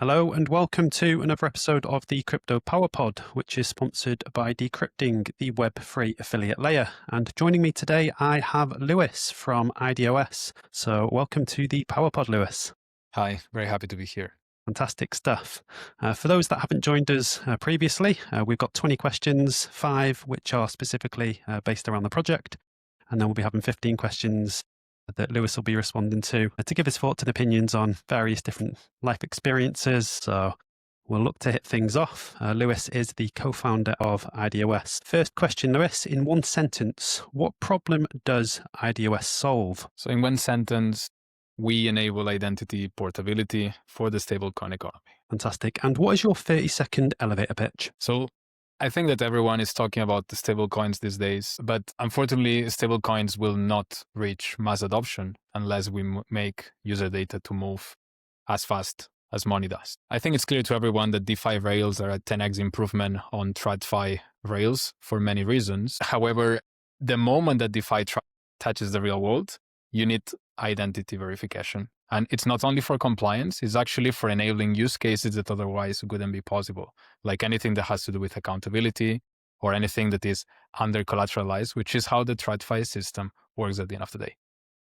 Hello and welcome to another episode of the Crypto PowerPod, which is sponsored by Decrypting, the Web3 affiliate layer. And joining me today, I have Lluis from idOS. So welcome to the PowerPod, Lluis. Hi, very happy to be here. Fantastic stuff. For those that haven't joined us previously, we've got 20 questions, 5 which are specifically based around the project. And then we'll be having 15 questions that Lluis will be responding to give his thoughts and opinions on various different life experiences. So we'll look to hit things off. Lluis is the co-founder of idOS. First question, Lluis, in one sentence, what problem does idOS solve? So in one sentence, we enable identity portability for the stablecoin economy. Fantastic. And what is your 30-second elevator pitch? So I think that everyone is talking about the stablecoins these days, but unfortunately, stablecoins will not reach mass adoption unless we make user data to move as fast as money does. I think it's clear to everyone that DeFi rails are a 10x improvement on TradFi rails for many reasons. However, the moment that DeFi touches the real world, you need identity verification. And it's not only for compliance, it's actually for enabling use cases that otherwise wouldn't be possible, like anything that has to do with accountability or anything that is under collateralized, which is how the TradFi system works at the end of the day.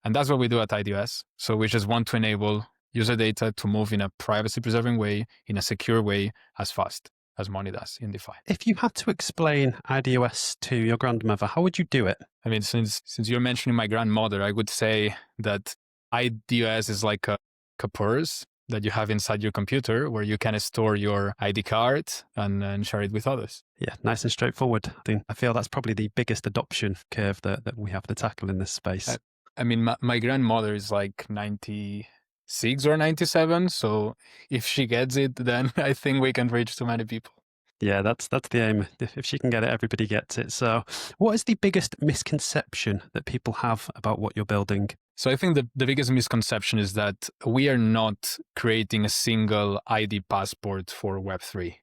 And that's what we do at idOS. So we just want to enable user data to move in a privacy-preserving way, in a secure way, as fast as money does in DeFi. If you had to explain idOS to your grandmother, how would you do it? I mean, since you're mentioning my grandmother, I would say that idOS is like a purse that you have inside your computer where you can store your ID card and share it with others. Yeah, nice and straightforward. I feel that's probably the biggest adoption curve that we have to tackle in this space. I mean, my grandmother is like 96 or 97. So if she gets it, then I think we can reach too many people. Yeah, that's the aim. If she can get it, everybody gets it. So what is the biggest misconception that people have about what you're building? So I think the biggest misconception is that we are not creating a single ID passport for Web3.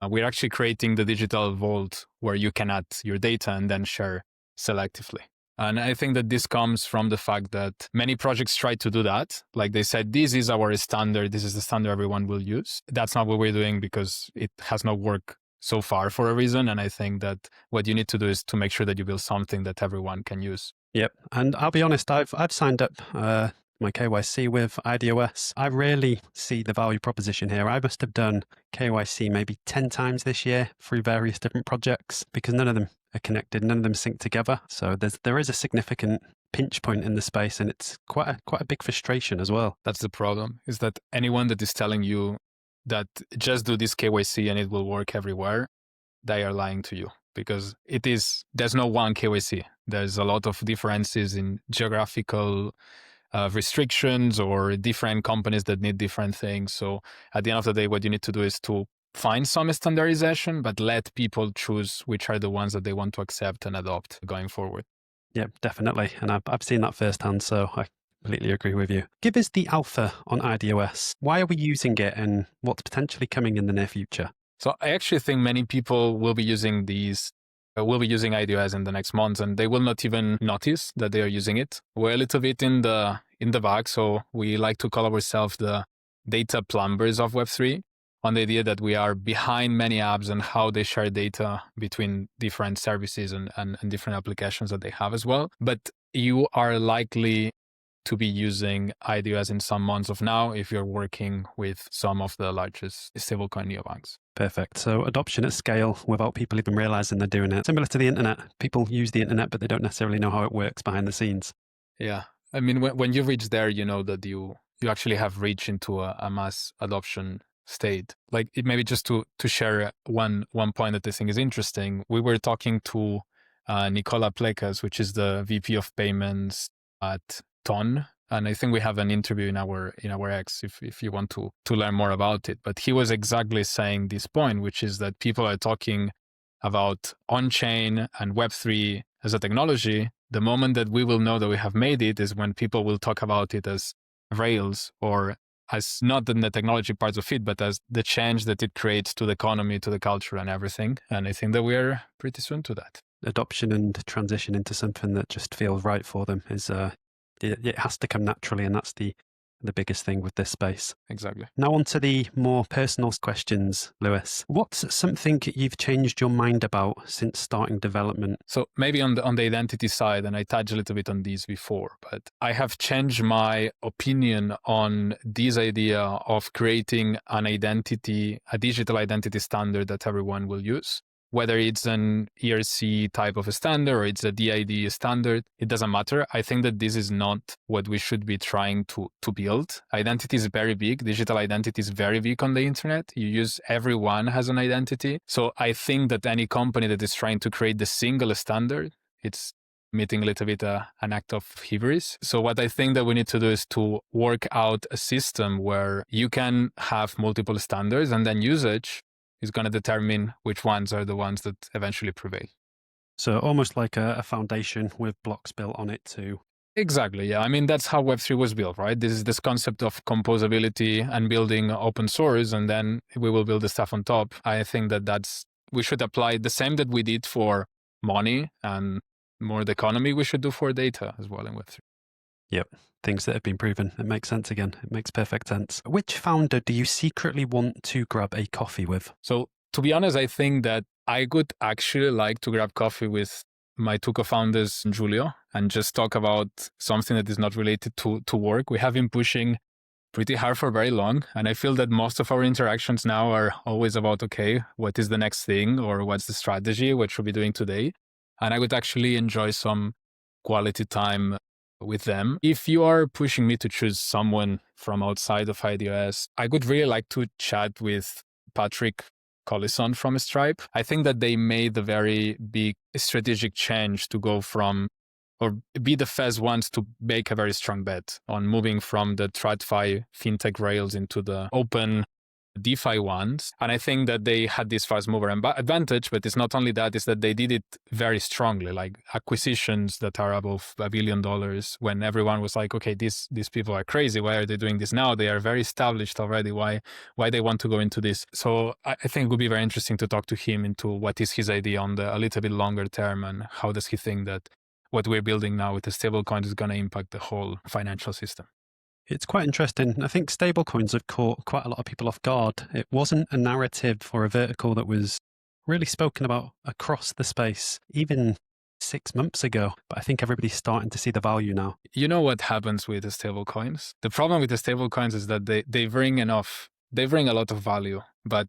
We're actually creating the digital vault where you can add your data and then share selectively. And I think that this comes from the fact that many projects try to do that. Like they said, this is our standard. This is the standard everyone will use. That's not what we're doing because it has not worked so far for a reason. And I think that what you need to do is to make sure that you build something that everyone can use. Yep. And I'll be honest, I've signed up my KYC with idOS. I really see the value proposition here. I must have done KYC maybe 10 times this year through various different projects because none of them are connected, none of them sync together. So there is a significant pinch point in the space, and it's quite a big frustration as well. That's the problem, is that anyone that is telling you that just do this KYC and it will work everywhere, they are lying to you. Because there's no one KYC. There's a lot of differences in geographical restrictions or different companies that need different things. So at the end of the day, what you need to do is to find some standardization, but let people choose which are the ones that they want to accept and adopt going forward. Yeah, definitely. And I've seen that firsthand, so I completely agree with you. Give us the alpha on idOS. Why are we using it and what's potentially coming in the near future? So I actually think many people will be using idOS in the next months, and they will not even notice that they are using it. We're a little bit in the back, so we like to call ourselves the data plumbers of Web3, on the idea that we are behind many apps and how they share data between different services and different applications that they have as well. But you are likely to be using idOS in some months of now if you're working with some of the largest stablecoin neobanks. Perfect. So adoption at scale without people even realizing they're doing it. Similar to the internet. People use the internet, but they don't necessarily know how it works behind the scenes. Yeah. I mean, when you reach there, you know that you actually have reached into a mass adoption state. Like maybe just to share one point that I think is interesting. We were talking to Nicola Plekas, which is the VP of payments at Ton. And I think we have an interview in our X if you want to learn more about it. But he was exactly saying this point, which is that people are talking about on-chain and Web3 as a technology. The moment that we will know that we have made it is when people will talk about it as Rails or as not in the technology parts of it, but as the change that it creates to the economy, to the culture and everything. And I think that we are pretty soon to that. Adoption and transition into something that just feels right for them is it has to come naturally, and that's the the biggest thing with this space. Exactly. Now on to the more personal questions, Lewis. What's something you've changed your mind about since starting development? So maybe on the identity side, and I touched a little bit on these before, but I have changed my opinion on this idea of creating an identity, a digital identity standard that everyone will use. Whether it's an ERC type of a standard or it's a DID standard, it doesn't matter. I think that this is not what we should be trying to build. Identity is very big. Digital identity is very big on the internet. Everyone has an identity. So I think that any company that is trying to create the single standard, it's meeting a little bit an act of hubris. So what I think that we need to do is to work out a system where you can have multiple standards and then usage is going to determine which ones are the ones that eventually prevail. So almost like a foundation with blocks built on it too. Exactly, yeah. I mean, that's how Web3 was built, right? This is this concept of composability and building open source, and then we will build the stuff on top. I think that we should apply the same that we did for money and more the economy, we should do for data as well in Web3. Yep. Things that have been proven. It makes sense again. It makes perfect sense. Which founder do you secretly want to grab a coffee with? So to be honest, I think that I would actually like to grab coffee with my two co-founders, Giulio, and just talk about something that is not related to work. We have been pushing pretty hard for very long. And I feel that most of our interactions now are always about, okay, what is the next thing or what's the strategy? What should we be doing today? And I would actually enjoy some quality time with them. If you are pushing me to choose someone from outside of idOS, I would really like to chat with Patrick Collison from Stripe. I think that they made a very big strategic change to go from, or be the first ones to make a very strong bet on moving from the TradFi fintech rails into the open DeFi ones. And I think that they had this fast mover advantage, but it's not only that, it's that they did it very strongly, like acquisitions that are above $1 billion when everyone was like, okay, these people are crazy. Why are they doing this now? They are very established already. Why they want to go into this? So I think it would be very interesting to talk to him into what is his idea on the a little bit longer term and how does he think that what we're building now with the stablecoin is going to impact the whole financial system. It's quite interesting. I think stablecoins have caught quite a lot of people off guard. It wasn't a narrative or a vertical that was really spoken about across the space, even 6 months ago. But I think everybody's starting to see the value now. You know what happens with the stablecoins? The problem with the stablecoins is that they bring a lot of value, but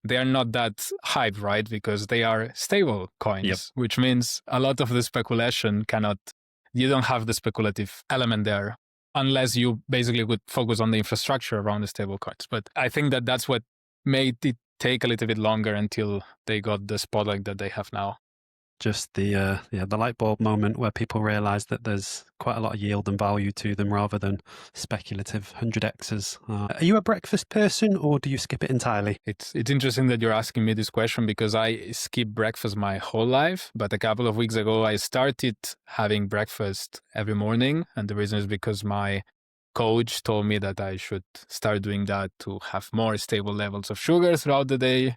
they are not that hype, right? Because they are stable coins, which means a lot of the speculation you don't have the speculative element there, unless you basically would focus on the infrastructure around the stablecoins. But I think that that's what made it take a little bit longer until they got the spotlight that they have now. Just the light bulb moment where people realize that there's quite a lot of yield and value to them rather than speculative 100x's. Are you a breakfast person or do you skip it entirely? It's interesting that you're asking me this question because I skip breakfast my whole life. But a couple of weeks ago, I started having breakfast every morning. And the reason is because my coach told me that I should start doing that to have more stable levels of sugar throughout the day.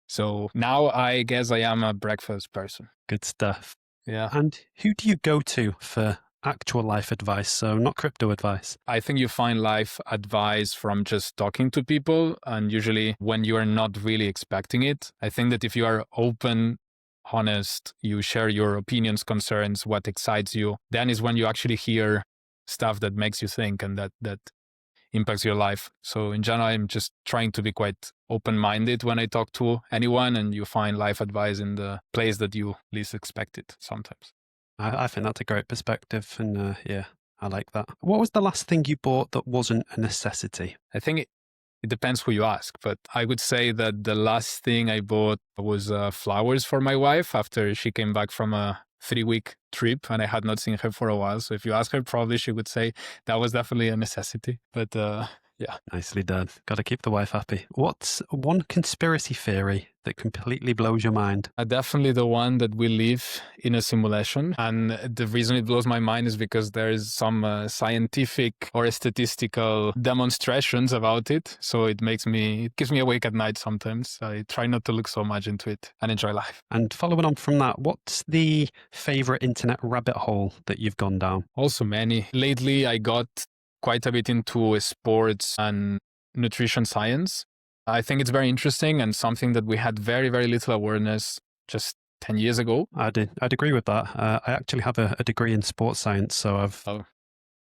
So now I guess I am a breakfast person. Good stuff. Yeah. And who do you go to for actual life advice? So not crypto advice. I think you find life advice from just talking to people, and usually when you are not really expecting it. I think that if you are open, honest, you share your opinions, concerns, what excites you, then is when you actually hear stuff that makes you think and that impacts your life. So in general, I'm just trying to be quite open-minded when I talk to anyone, and you find life advice in the place that you least expect it sometimes. I think that's a great perspective, and I like that. What was the last thing you bought that wasn't a necessity? I think it depends who you ask, but I would say that the last thing I bought was flowers for my wife after she came back from a 3-week trip and I had not seen her for a while. So if you ask her, probably she would say that was definitely a necessity. But yeah. Nicely done. Got to keep the wife happy. What's one conspiracy theory that completely blows your mind? Definitely the one that we live in a simulation. And the reason it blows my mind is because there is some scientific or statistical demonstrations about it. So it keeps me awake at night sometimes. I try not to look so much into it and enjoy life. And following on from that, what's the favorite internet rabbit hole that you've gone down? Also many. Lately, I got quite a bit into sports and nutrition science. I think it's very interesting and something that we had very, very little awareness just 10 years ago. I'd agree with that. I actually have a degree in sports science, so I've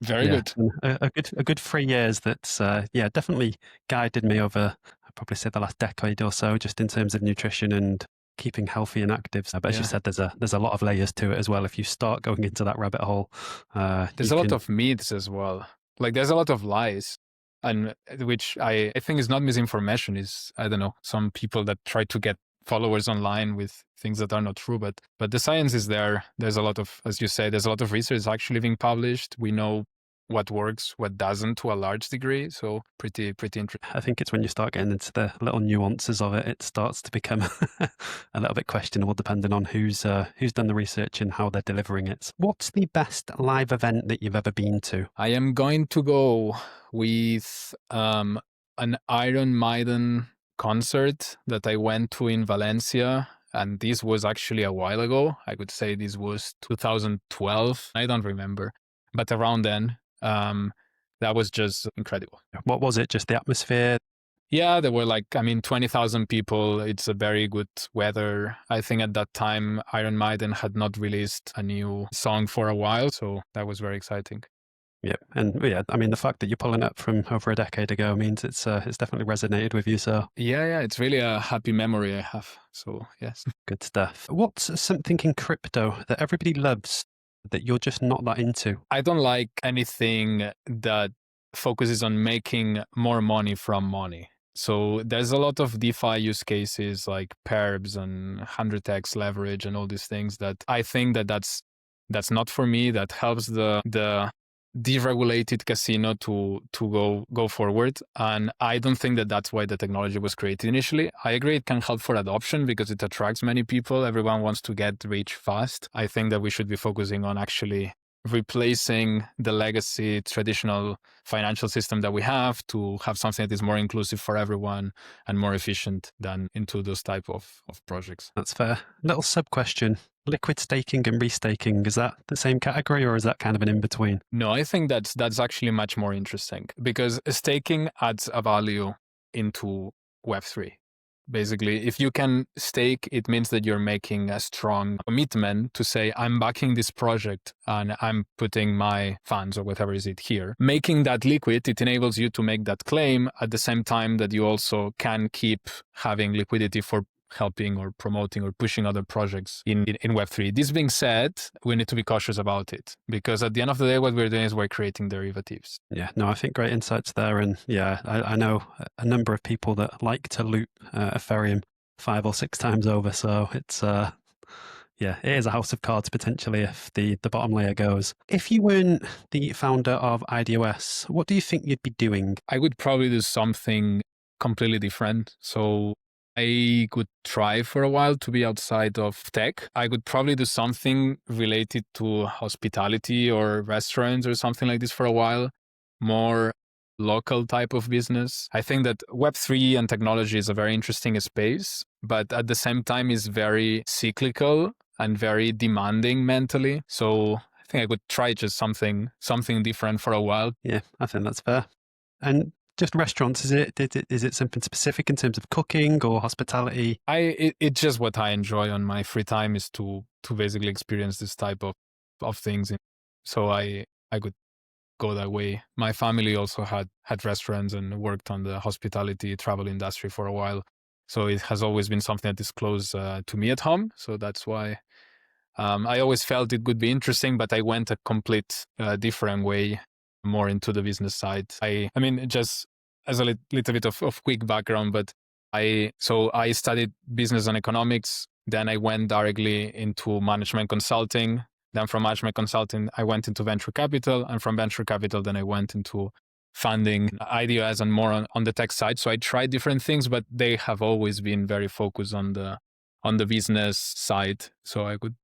very good. A good 3 years that's definitely guided me over, I'd probably say, the last decade or so, just in terms of nutrition and keeping healthy and active. But as you said, there's a lot of layers to it as well. If you start going into that rabbit hole, there's a lot of myths as well. Like there's a lot of lies, and which I think is not misinformation. Is, I don't know, some people that try to get followers online with things that are not true, but the science is there. There's a lot of, as you say, there's a lot of research actually being published. We know what works, what doesn't to a large degree. So pretty interesting. I think it's when you start getting into the little nuances of it, it starts to become a little bit questionable depending on who's done the research and how they're delivering it. What's the best live event that you've ever been to? I am going to go with an Iron Maiden concert that I went to in Valencia. And this was actually a while ago. I could say this was 2012. I don't remember. But around then, that was just incredible. What was it? Just the atmosphere? Yeah, there were 20,000 people. It's a very good weather. I think at that time, Iron Maiden had not released a new song for a while. So that was very exciting. Yeah, and I mean, the fact that you're pulling up from over a decade ago means it's definitely resonated with you. So yeah, it's really a happy memory I have. So yes, good stuff. What's something in crypto that everybody loves that you're just not that into? I don't like anything that focuses on making more money from money. So there's a lot of DeFi use cases like PERBs and 100x leverage and all these things that I think that's not for me. That helps the deregulated casino to go forward, and I don't think that that's why the technology was created initially. I agree it can help for adoption because it attracts many people. Everyone wants to get rich fast. I think that we should be focusing on actually replacing the legacy traditional financial system that we have to have something that is more inclusive for everyone and more efficient than into those type of projects. That's fair. Little sub question. Liquid staking and restaking, is that the same category or is that kind of an in-between? No, I think that's actually much more interesting because staking adds a value into Web3. Basically, if you can stake, it means that you're making a strong commitment to say, I'm backing this project and I'm putting my funds or whatever is it here. Making that liquid, it enables you to make that claim at the same time that you also can keep having liquidity for helping or promoting or pushing other projects in Web3. This being said, we need to be cautious about it because at the end of the day, what we're doing is we're creating derivatives. Yeah, no, I think great insights there. And yeah, I know a number of people that like to loot Ethereum 5 or 6 times over. So it's, it is a house of cards potentially if the bottom layer goes. If you weren't the founder of idOS, what do you think you'd be doing? I would probably do something completely different. So I could try for a while to be outside of tech. I could probably do something related to hospitality or restaurants or something like this for a while, more local type of business. I think that Web3 and technology is a very interesting space, but at the same time is very cyclical and very demanding mentally. So I think I could try just something different for a while. Yeah, I think that's fair. And just restaurants, is it something specific in terms of cooking or hospitality? It's just what I enjoy on my free time is to basically experience this type of things. So I could go that way. My family also had restaurants and worked on the hospitality travel industry for a while. So it has always been something that is close to me at home. So that's why I always felt it would be interesting, but I went a complete different way, more into the business side. I mean, just as a little bit of quick background, but I studied business and economics. Then I went directly into management consulting. Then from management consulting, I went into venture capital. And from venture capital, then I went into funding idOS and more on the tech side. So I tried different things, but they have always been very focused on the business side. So I would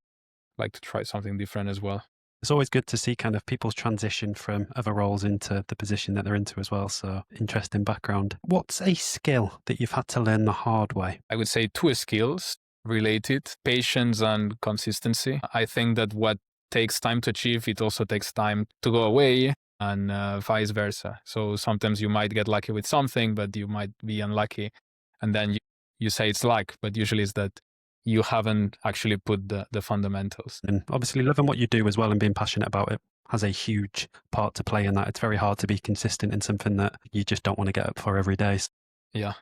like to try something different as well. It's always good to see kind of people's transition from other roles into the position that they're into as well. So interesting background. What's a skill that you've had to learn the hard way? I would say 2 skills related: patience and consistency. I think that what takes time to achieve, it also takes time to go away. and vice versa. So sometimes you might get lucky with something, but you might be unlucky. And then you say it's luck, but usually it's that you haven't actually put the fundamentals. And obviously loving what you do as well and being passionate about it has a huge part to play in that. It's very hard to be consistent in something that you just don't want to get up for every day. Yeah.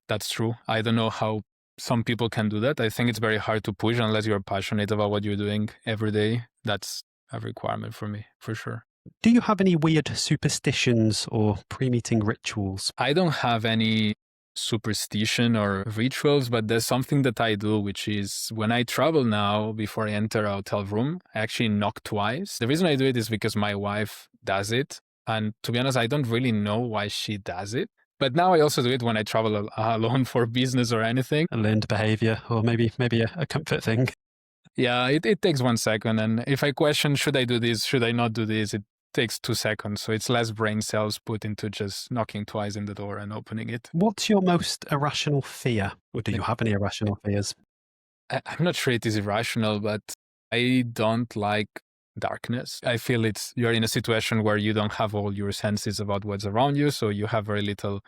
That's true. I don't know how some people can do that. I think it's very hard to push unless you're passionate about what you're doing every day. That's a requirement for me, for sure. Do you have any weird superstitions or pre-meeting rituals? I don't have any superstition or rituals, but there's something that I do, which is when I travel now, before I enter a hotel room, I actually knock twice. The reason I do it is because my wife does it. And to be honest, I don't really know why she does it. But now I also do it when I travel alone for business or anything. A learned behavior, or maybe a comfort thing? Yeah, it takes 1 second. And if I question, should I do this? Should I not do this? It takes 2 seconds. So it's less brain cells put into just knocking twice in the door and opening it. What's your most irrational fear? Or do you have any irrational fears? I'm not sure it is irrational, but I don't like darkness. I feel you're in a situation where you don't have all your senses about what's around you. So you have very little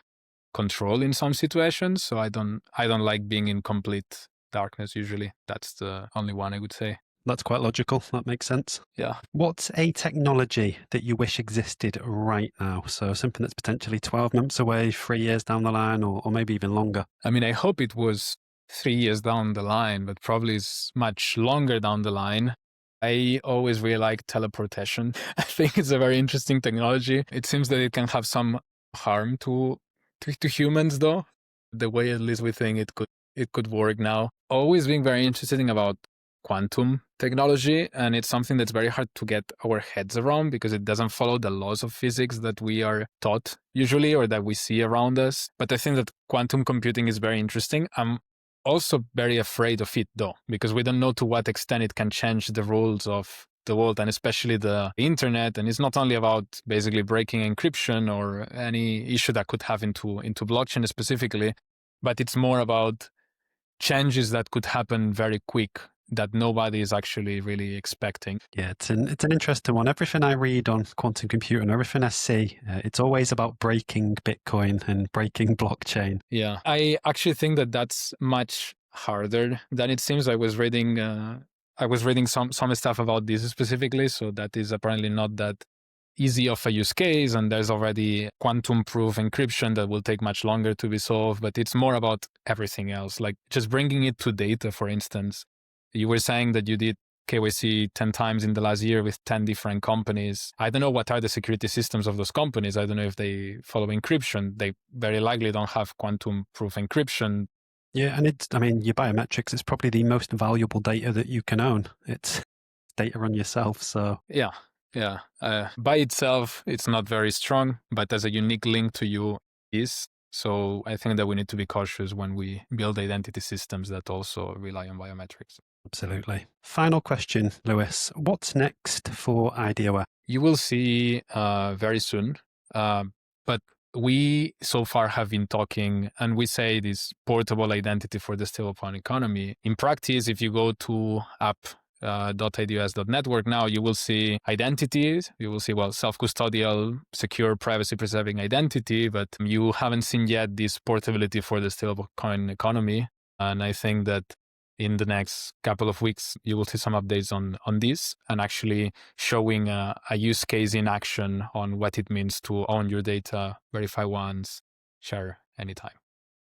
control in some situations. So I don't like being in complete darkness usually. That's the only one I would say. That's quite logical. That makes sense. Yeah. What's a technology that you wish existed right now? So something that's potentially 12 months away, 3 years down the line, or maybe even longer. I mean, I hope it was 3 years down the line, but probably it's much longer down the line. I always really like teleportation. I think it's a very interesting technology. It seems that it can have some harm to humans though. The way at least we think it could work now. Always being very interested about quantum technology, and it's something that's very hard to get our heads around because it doesn't follow the laws of physics that we are taught usually or that we see around us. But I think that quantum computing is very interesting. I'm also very afraid of it though, because we don't know to what extent it can change the rules of the world and especially the internet. And it's not only about basically breaking encryption or any issue that could have into blockchain specifically, but it's more about changes that could happen very quick that nobody is actually really expecting. Yeah, it's an interesting one. Everything I read on quantum computing, everything I see, it's always about breaking Bitcoin and breaking blockchain. Yeah, I actually think that that's much harder than it seems. I was reading some stuff about this specifically, so that is apparently not that easy of a use case, and there's already quantum proof encryption that will take much longer to be solved, but it's more about everything else, like just bringing it to data, for instance. You were saying that you did KYC 10 times in the last year with 10 different companies. I don't know what are the security systems of those companies. I don't know if they follow encryption. They very likely don't have quantum proof encryption. Yeah, and your biometrics is probably the most valuable data that you can own. It's data on yourself, so... Yeah. By itself, it's not very strong, but as a unique link to you is. So I think that we need to be cautious when we build identity systems that also rely on biometrics. Absolutely. Final question, Lluis. What's next for idOS? You will see very soon, but we so far have been talking, and we say this portable identity for the stablecoin economy. In practice, if you go to app.idOS.network now, you will see identities. You will see, self-custodial, secure, privacy-preserving identity, but you haven't seen yet this portability for the stablecoin economy. And I think that in the next couple of weeks, you will see some updates on this and actually showing a use case in action on what it means to own your data, verify once, share anytime.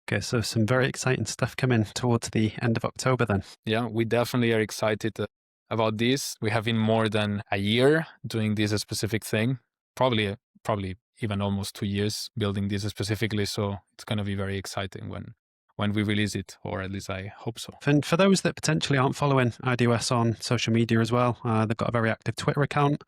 Okay, so some very exciting stuff coming towards the end of October then. Yeah, we definitely are excited about this. We have been more than a year doing this specific thing, probably even almost 2 years building this specifically. So it's going to be very exciting when we release it, or at least I hope so. And for those that potentially aren't following idOS on social media as well, they've got a very active Twitter account.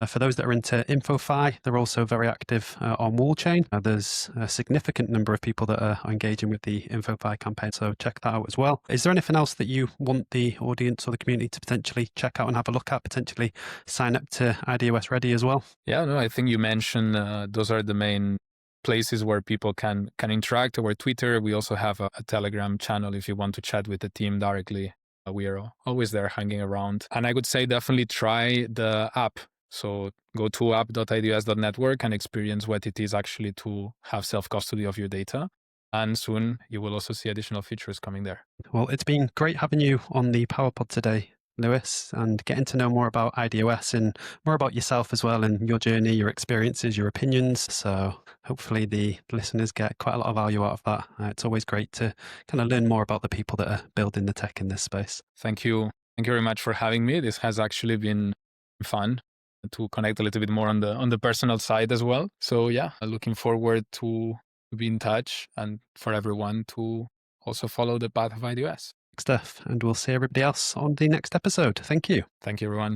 For those that are into InfoFi, they're also very active on WallChain. There's a significant number of people that are engaging with the InfoFi campaign, so check that out as well. Is there anything else that you want the audience or the community to potentially check out and have a look at, potentially sign up to idOS Ready as well? Yeah, no, I think you mentioned those are the main places where people can interact. Our Twitter, we also have a Telegram channel if you want to chat with the team directly. We are always there hanging around. And I would say definitely try the app. So go to app.idos.network and experience what it is actually to have self-custody of your data. And soon you will also see additional features coming there. Well, it's been great having you on the PowerPod today, Lewis, and getting to know more about idOS and more about yourself as well, and your journey, your experiences, your opinions. So hopefully the listeners get quite a lot of value out of that. It's always great to kind of learn more about the people that are building the tech in this space. Thank you. Thank you very much for having me. This has actually been fun to connect a little bit more on the personal side as well. So yeah, looking forward to be in touch and for everyone to also follow the path of idOS. Stuff, and we'll see everybody else on the next episode. Thank you. Thank you, everyone.